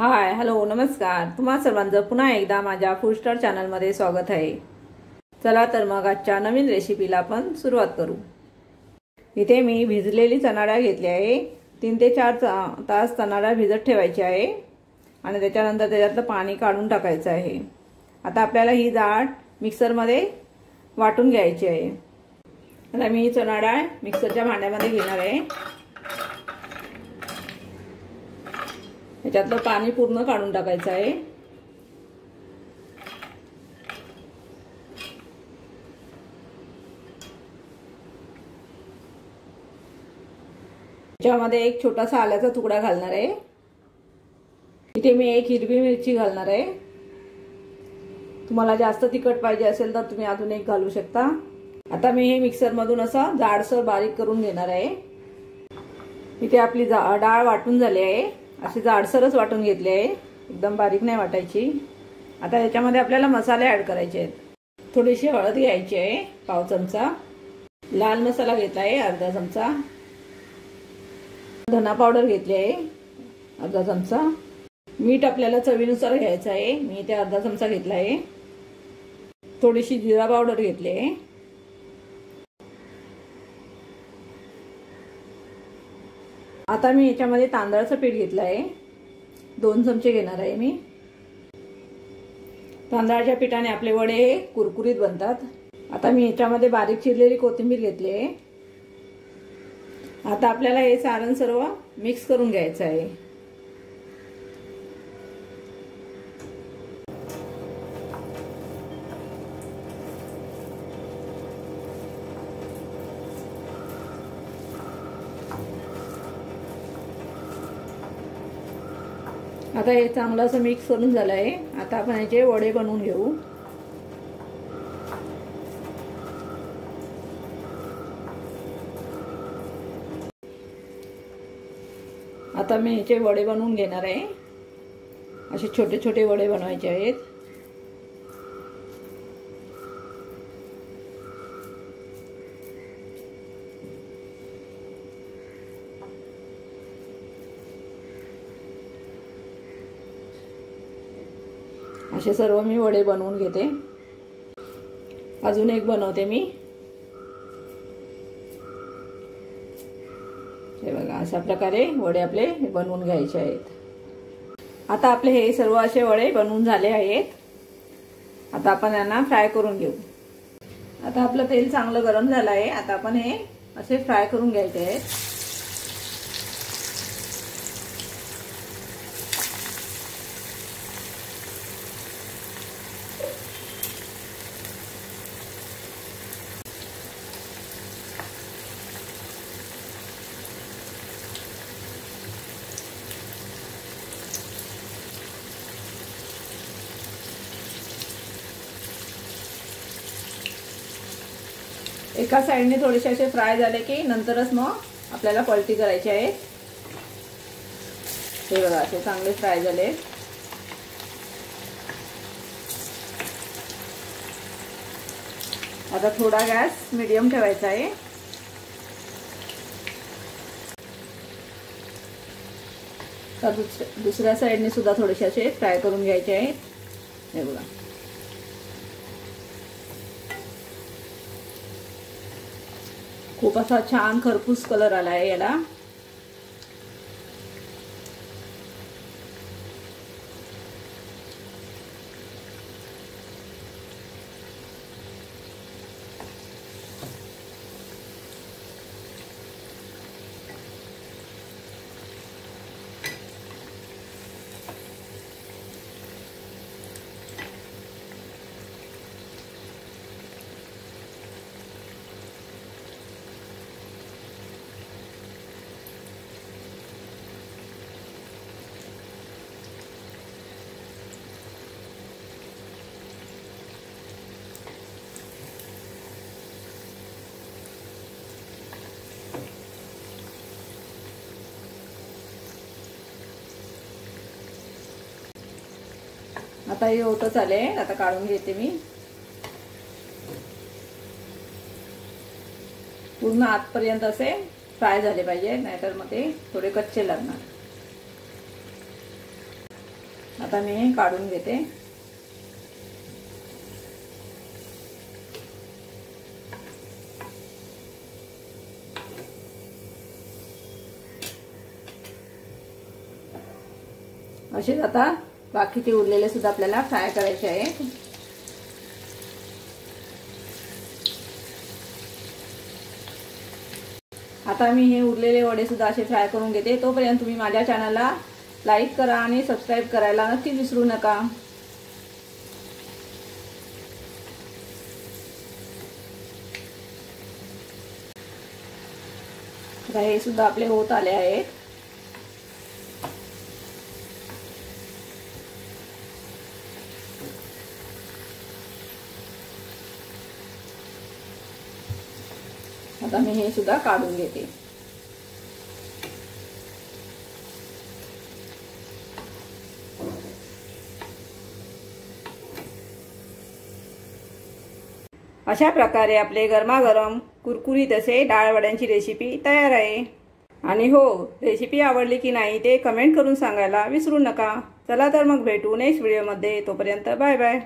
Hi hello नमस्कार। तुम्हा सर्वांचं पुन्हा एकदा माझ्या फूड स्टार चॅनलमध्ये स्वागत आहे। चला तर मग आजच्या नवीन रेसिपीला आपण सुरुवात करू। इथे मी भिजलेली चणा डाळ घेतली आहे। 3 ते 4 तास चणा डाळ भिजत ठेवायची आहे आणि त्याच्यानंतर त्याच्यातलं पाणी काढून टाकायचं आहे। आता आपल्याला ही डाळ मिक्सरमध्ये वाटून घ्यायची आहे। आता मी चणा डाळ मिक्सरच्या भांड्यामध्ये घेणार आहे। याच्यातलं पाणी पूर्ण काढून टाकायचं आहे। याच्यामध्ये एक छोटासा आल्याचा तुकडा घालणार आहे। इथे मी एक हिरवी मिरची घालणार आहे। तुम्हाला जास्त तिखट पाहिजे असेल तर तुम्ही अजून एक घालू शकता। आता मी हे मिक्सर मधून असं जाडसर बारीक करून घेणार आहे। इथे आपली डाळ वाटून झाली आहे। अशी जाडसरच वाटून घेतली आहे, एकदम बारीक नाही वाटायची। आता याच्यामध्ये आपल्याला मसाले ऍड करायचे आहेत। थोडीशी हळद घ्यायची आहे, पाव चमचा लाल मसाला घेतला आहे, अर्धा चमचा धना पावडर घेतली आहे, अर्धा चमचा मीठ आपल्याला चवीनुसार घ्यायचं आहे, मी इथे अर्धा चमचा घेतला आहे। थोडीशी जिरा पावडर घेतली आहे। आता मी याच्यामध्ये तांदळाचं पीठ घेतलं आहे, 2 चमचे घेणार आहे मी। तांदळाच्या पिठाने आपले वडे कुरकुरीत बनतात। आता मी याच्यामध्ये बारीक चिरलेली कोथिंबीर घेतली आहे। आता आपल्याला हे सारण सर्व मिक्स करून घ्यायचं आहे। आता हे चांगलं असं मिक्स करून झालं आहे। आता आपण याचे वडे बनवून घेऊ। आता मी याचे वडे बनवून घेणार आहे। असे छोटे छोटे वडे बनवायचे आहेत। असे सर्व मी वडे बनवून घेते। अजून एक बनवते मी। हे बघा, अशा प्रकारे वडे आपले बनवून घ्यायचे आहेत। आता आपले हे सर्व असे वडे बनवून झाले आहेत। आता आपण यांना फ्राय करून घेऊ। आता आपलं तेल चांगलं गरम झालं आहे। आता आपण हे असे फ्राय करून घ्यायचे आहेत। एका साइडने थोडेसे असे फ्राय झाले की नंतरच मग आपल्याला पलटी करायची आहे। हे बघा, असे चांगले फ्राय झाले। आता थोडा गॅस मीडियम ठेवायचा आहे। तर दुसऱ्या साइडने सुद्धा थोडेसे असे फ्राय करून घ्यायचे आहेत। हे बघा, खूप असा छान खरपूस कलर आला आहे याला। आता हे होतच आले, आता काढून घेते मी। पूर्ण आतपर्यंत असे फ्राय झाले पाहिजे, नाहीतर मग ते थोडे कच्चे लागणार। आता मी हे काढून घेते। असेच आता बाकीचे उरलेले सुद्धा आपल्याला फ्राय करायचे आहे। आता मी हे उरलेले वडे सुद्धा असे फ्राय करून घेते। तोपर्यंत तुम्ही माझ्या चॅनलला लाईक करा आणि सबस्क्राईब करायला नक्की विसरू नका। आता हे सुद्धा आपले होत आले आहेत। आता मी हे सुद्धा काढून घेते। अशा प्रकारे आपले गरमागरम कुरकुरीत असे डाळ वड्यांची रेसिपी तयार आहे। आणि हो, रेसिपी आवडली की नाही ते कमेंट करून सांगायला विसरू नका। चला तर मग भेटू नेक्स्ट व्हिडिओमध्ये। तोपर्यंत बाय बाय।